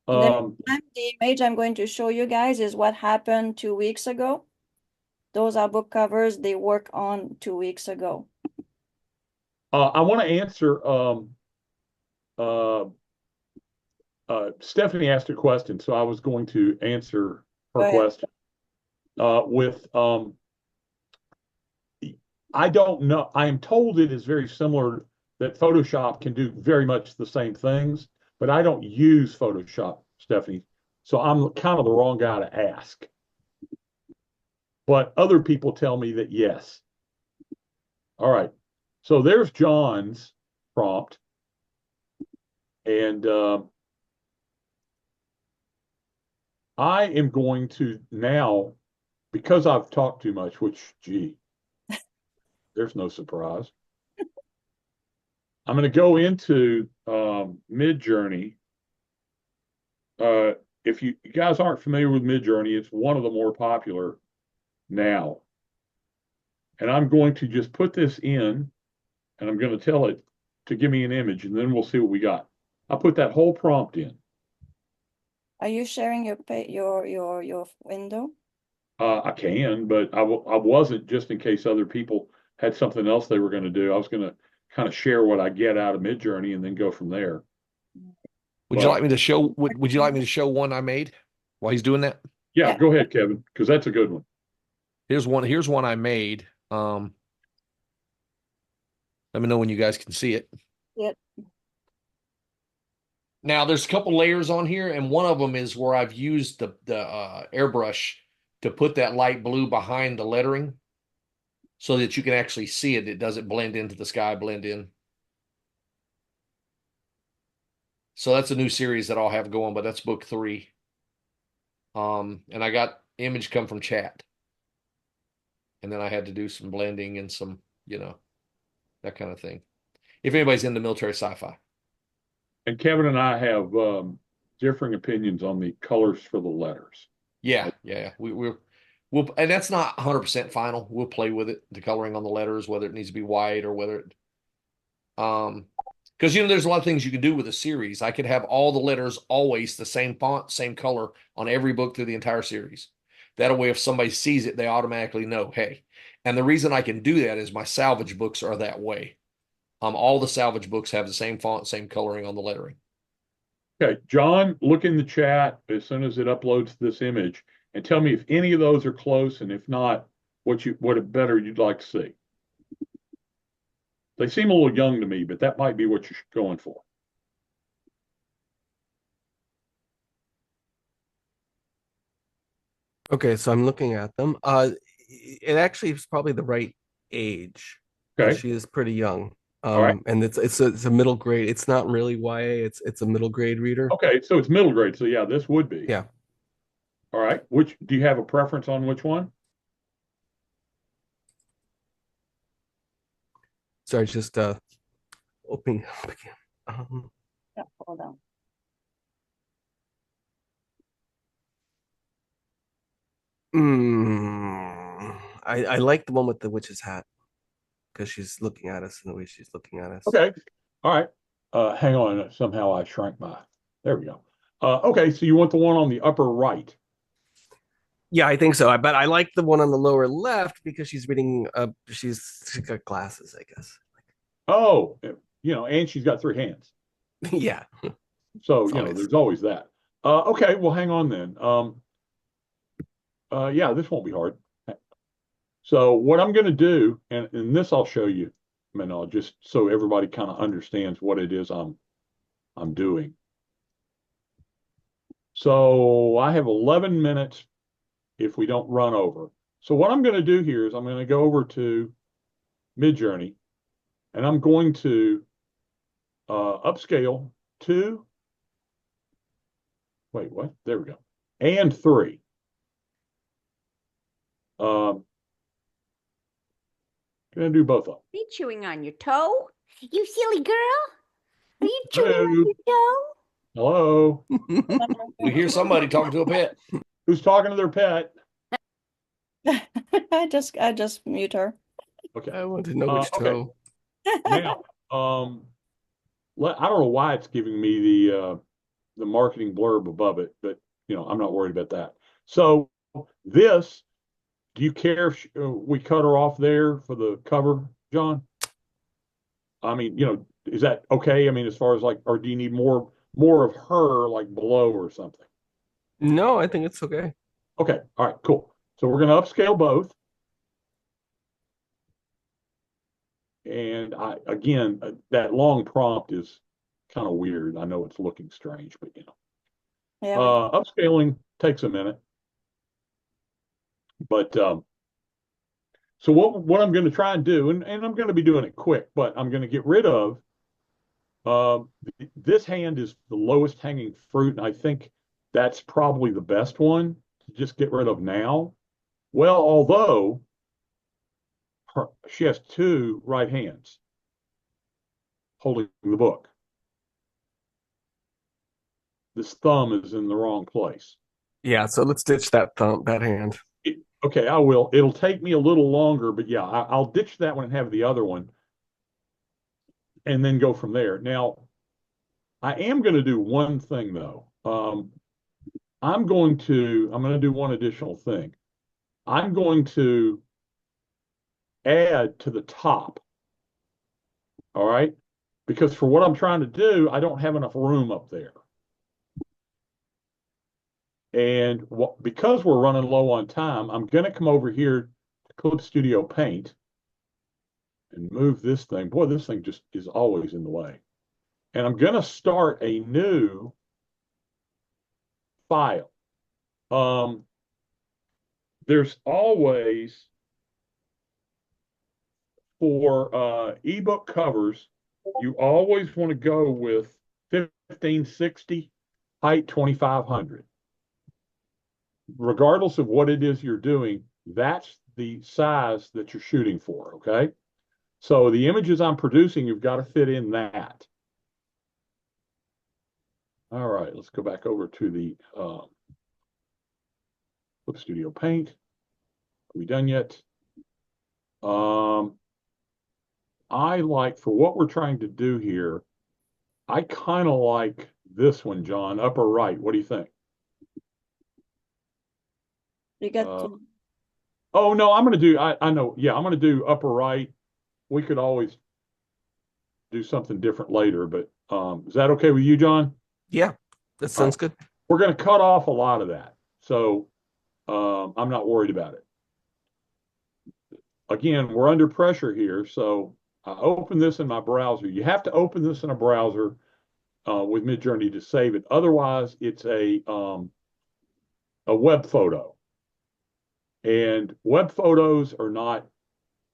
and then the image I'm going to show you guys is what happened 2 weeks ago. Those are book covers they work on 2 weeks ago. I want to answer. Stephanie asked a question, so I was going to answer her question. I don't know. I am told it is very similar that Photoshop can do very much the same things, but I don't use Photoshop, Stephanie. So I'm kind of the wrong guy to ask. But other people tell me that yes. All right. So there's John's prompt. And I am going to now, because I've talked too much, which, gee, there's no surprise. I'm going to go into Midjourney. If you guys aren't familiar with Midjourney, it's one of the more popular now. And I'm going to just put this in, and I'm going to tell it to give me an image, and then we'll see what we got. I'll put that whole prompt in. Are you sharing your window? I can, but I wasn't, just in case other people had something else they were going to do. I was going to kind of share what I get out of Midjourney and then go from there. Would you like me to show? Would you like me to show one I made while he's doing that? Yeah, go ahead, Kevin, because that's a good one. Here's one. Here's one I made. Let me know when you guys can see it. Yep. Now there's a couple layers on here, and one of them is where I've used the airbrush to put that light blue behind the lettering so that you can actually see it. It doesn't blend into the sky, blend in. So that's a new series that I'll have going, but that's book 3. And I got image come from chat. And then I had to do some blending and some, that kind of thing. If anybody's into military sci-fi. And Kevin and I have differing opinions on the colors for the letters. Yeah. We'll and that's not 100% final. We'll play with it, the coloring on the letters, whether it needs to be white or whether it because there's a lot of things you can do with a series. I could have all the letters always the same font, same color on every book through the entire series. That way, if somebody sees it, they automatically know, hey. And the reason I can do that is my salvage books are that way. All the salvage books have the same font, same coloring on the lettering. Okay, John, look in the chat as soon as it uploads this image and tell me if any of those are close, and if not, what better you'd like to see. They seem a little young to me, but that might be what you're going for. Okay, so I'm looking at them. It actually is probably the right age. Okay. She is pretty young. All right. And it's a middle grade. It's not really YA. It's a middle grade reader. Okay, so it's middle grade. So yeah, this would be. Yeah. All right. Which do you have a preference on which one? Sorry, just opening up again. Yeah, hold on. I like the one with the witch's hat because she's looking at us in the way she's looking at us. Okay. All right. Hang on. Somehow I shrank my. There we go. Okay, so you want the one on the upper right? Yeah, I think so. But I like the one on the lower left because she's reading. She's got glasses, I guess. Oh, and she's got 3 hands. Yeah. So there's always that. Okay, well, hang on then. Yeah, this won't be hard. So what I'm going to do, and this I'll show you, Manon, just so everybody kind of understands what it is I'm doing. So I have 11 minutes if we don't run over. So what I'm going to do here is I'm going to go over to Midjourney, and I'm going to upscale to, wait, what? There we go. And 3. Gonna do both of them. Are you chewing on your toe? You silly girl. Are you chewing on your toe? Hello. We hear somebody talking to a pet. Who's talking to their pet? I just mute her. Okay. I want to know which okay. toe. Now, I don't know why it's giving me the marketing blurb above it, but I'm not worried about that. So this, do you care if we cut her off there for the cover, John? I mean, is that okay? I mean, as far as or do you need more of her below or something? No, I think it's okay. Okay. All right, cool. So we're going to upscale both. And again, that long prompt is kind of weird. I know it's looking strange, but Yeah, upscaling takes a minute. But so what I'm going to try and do, and I'm going to be doing it quick, but I'm going to get rid of this hand is the lowest hanging fruit, and I think that's probably the best one to just get rid of now. Well, although she has two right hands holding the book. This thumb is in the wrong place. Yeah, so let's ditch that hand. Okay, I will. It'll take me a little longer, but yeah, I'll ditch that one and have the other one and then go from there. Now, I am going to do one thing though. I'm going to do one additional thing. I'm going to add to the top. All right. Because for what I'm trying to do, I don't have enough room up there. And because we're running low on time, I'm going to come over here to Clip Studio Paint and move this thing. Boy, this thing just is always in the way. And I'm going to start a new file. There's always, for ebook covers, you always want to go with 1560, height 2500. Regardless of what it is you're doing, that's the size that you're shooting for, okay? So the images I'm producing, you've got to fit in that. All right, let's go back over to the Clip Studio Paint. Are we done yet? I like, for what we're trying to do here, I kind of like this one, John, upper right. What do you think? you got to. Oh, no, I'm going to do, I know, yeah, I'm going to do upper right. We could always do something different later, but is that okay with you, John? Yeah, that sounds good. We're going to cut off a lot of that. So I'm not worried about it. Again, we're under pressure here. So I open this in my browser. You have to open this in a browser with Midjourney to save it. Otherwise, it's a web photo. And web photos are not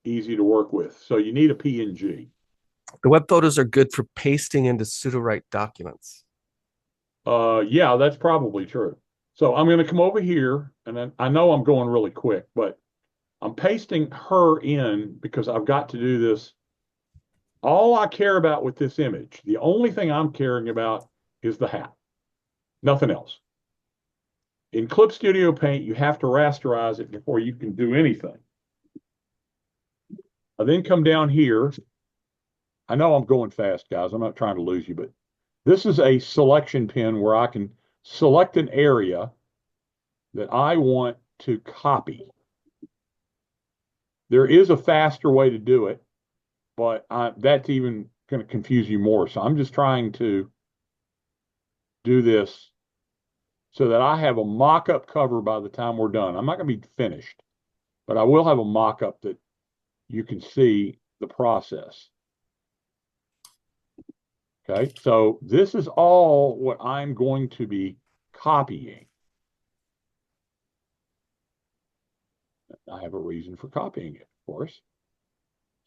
easy to work with. So you need a PNG. The web photos are good for pasting into Sudowrite documents. Yeah, that's probably true. So I'm going to come over here, and then I know I'm going really quick, but I'm pasting her in because I've got to do this. All I care about with this image, the only thing I'm caring about is the hat, nothing else. In Clip Studio Paint, you have to rasterize it before you can do anything. I then come down here. I know I'm going fast, guys. I'm not trying to lose you, but this is a selection pen where I can select an area that I want to copy. There is a faster way to do it, but that's even going to confuse you more. So I'm just trying to do this so that I have a mock-up cover by the time we're done. I'm not going to be finished, but I will have a mock-up that you can see the process. Okay, so this is all what I'm going to be copying. I have a reason for copying it, of course,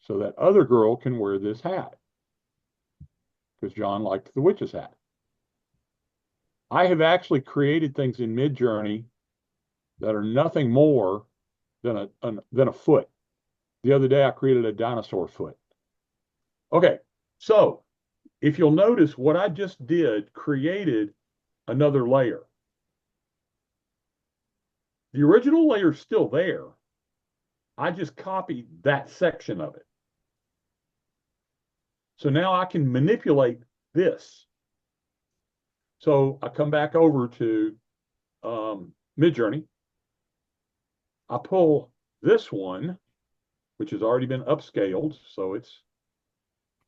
so that other girl can wear this hat because John liked the witch's hat. I have actually created things in Midjourney that are nothing more than a foot. The other day I created a dinosaur foot. Okay, so if you'll notice what I just did created another layer. The original layer is still there. I just copied that section of it. So now I can manipulate this. So I come back over to Midjourney. I pull this one, which has already been upscaled, so it's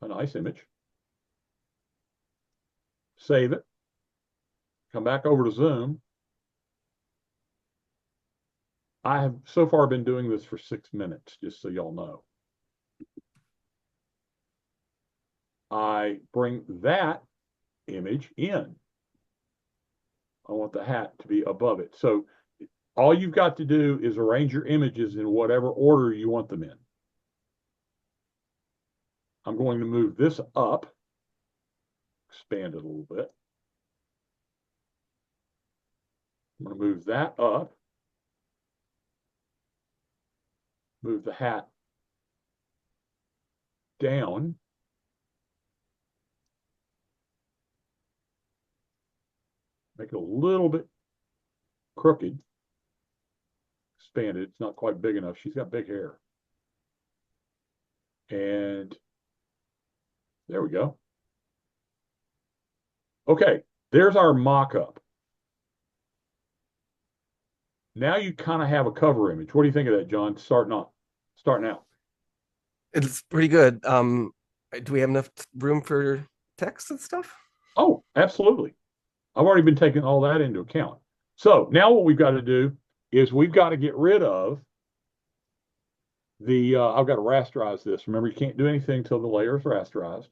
a nice image. Save it. Come back over to Zoom. I have so far been doing this for 6 minutes, just so y'all know. I bring that image in. I want the hat to be above it. So all you've got to do is arrange your images in whatever order you want them in. I'm going to move this up, expand it a little bit. I'm going to move that up, move the hat down. Make it a little bit crooked. Expand it. It's not quite big enough. She's got big hair. And there we go. Okay, there's our mock-up. Now you kind of have a cover image. What do you think of that, John? Starting out. It's pretty good. Do we have enough room for text and stuff? Oh, absolutely. I've already been taking all that into account. So now what we've got to do is we've got to get rid of the, I've got to rasterize this. Remember, you can't do anything until the layer is rasterized.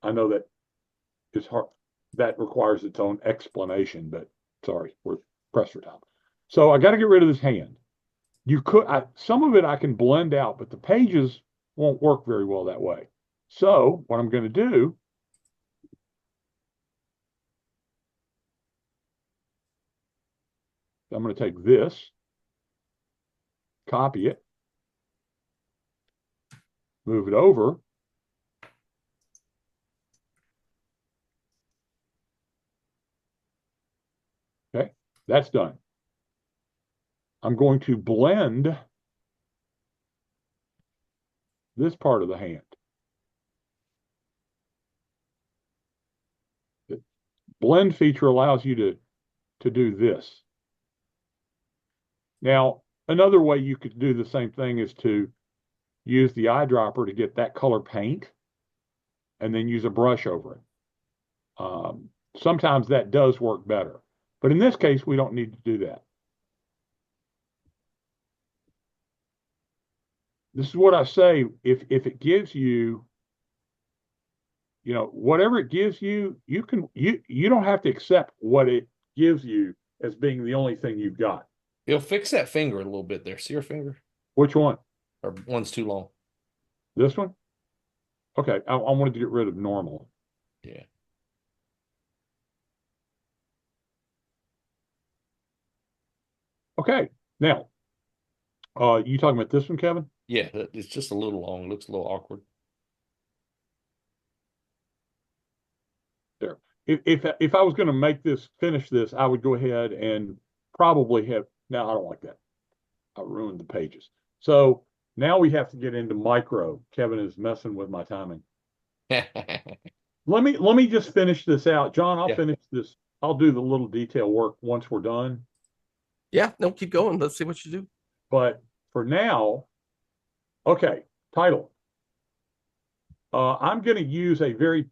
I know that is hard. That requires its own explanation, but sorry, we're pressed for time. So I got to get rid of this hand. You could, some of it I can blend out, but the pages won't work very well that way. So what I'm going to do, I'm going to take this, copy it, move it over. Okay, that's done. I'm going to blend this part of the hand. The blend feature allows you to do this. Now, another way you could do the same thing is to use the eyedropper to get that color paint and then use a brush over it. Sometimes that does work better, but in this case, we don't need to do that. This is what I say, if it gives you, you know, whatever it gives you, you don't have to accept what it gives you as being the only thing you've got. It'll fix that finger a little bit there. See your finger? Which one? Or one's too long. This one? Okay, I wanted to get rid of normal. Yeah. Okay, now, you talking about this one, Kevin? Yeah, it's just a little long. It looks a little awkward. There. If I was going to finish this, I would go ahead and probably have, no, I don't like that. I ruined the pages. So now we have to get into micro. Kevin is messing with my timing. Let me just finish this out. John, I'll finish this. I'll do the little detail work once we're done. Yeah, no, keep going. Let's see what you do. But for now, okay, title. I'm going to use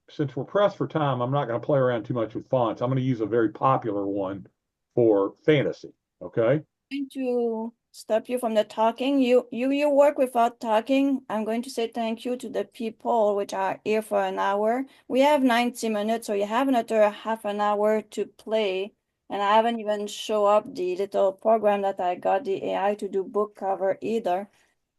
since we're pressed for time, I'm not going to play around too much with fonts. I'm going to use a very popular one for fantasy. Okay. I'm going to stop you from the talking. You work without talking. I'm going to say thank you to the people which are here for an hour. We have 90 minutes, so you have another half an hour to play. And I haven't even show up the little program that I got the AI to do book cover either.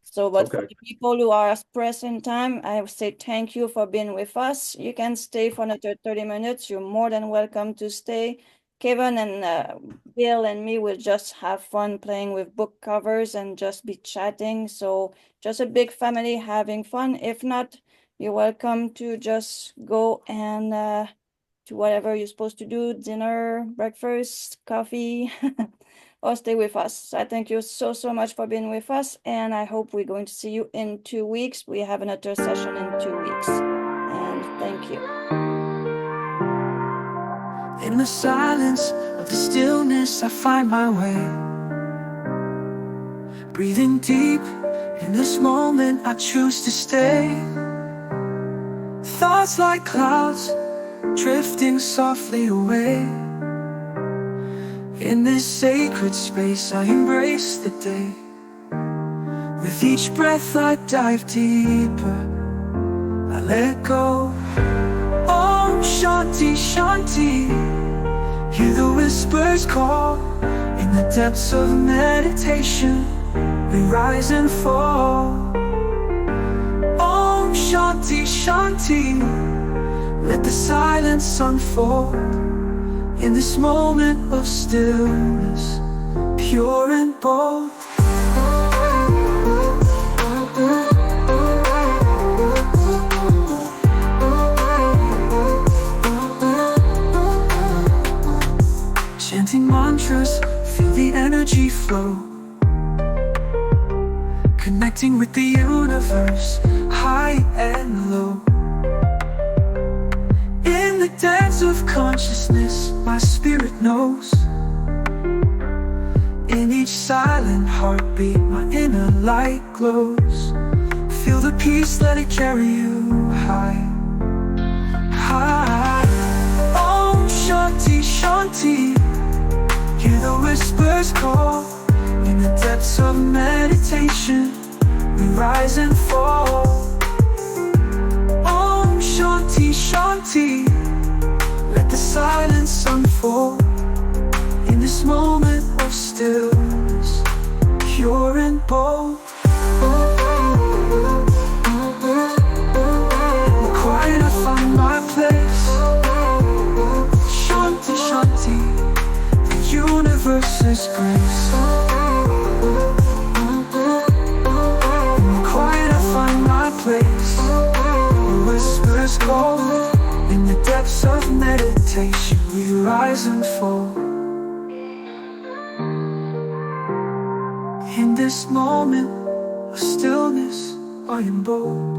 So, but for the people who are pressed in time, I would say thank you for being with us. You can stay for another 30 minutes. You're more than welcome to stay. Kevin and Bill and me will just have fun playing with book covers and just be chatting. So just a big family having fun. If not, you're welcome to just go and to whatever you're supposed to do, dinner, breakfast, coffee, or stay with us. So I thank you so much for being with us, and I hope we're going to see you in 2 weeks. We have another session in 2 weeks, and thank you. In the silence of the stillness, I find my way. Breathing deep, in this moment I choose to stay. Thoughts like clouds, drifting softly away. In this sacred space I embrace the day. With each breath I dive deeper, I let go. Om Shanti Shanti. Hear the whispers call. In the depths of meditation, we rise and fall. Om Shanti Shanti. Let the silence unfold. In this moment of stillness, pure and bold. Chanting mantras, feel the energy flow. Connecting with the universe, high and low. In the dance of consciousness, my spirit knows. In each silent heartbeat, my inner light glows. Feel the peace, let it carry you high, high. Om Shanti Shanti. Hear the whispers call. In the depths of meditation, we rise and fall. Om Shanti Shanti. Let the silence unfold. In this moment of stillness, pure and bold. In the quiet I find my place. Shanti Shanti. The universe's grace. In the quiet I find my place. The whispers call. In the depths of meditation, we rise and fall. In this moment of stillness, I am bold.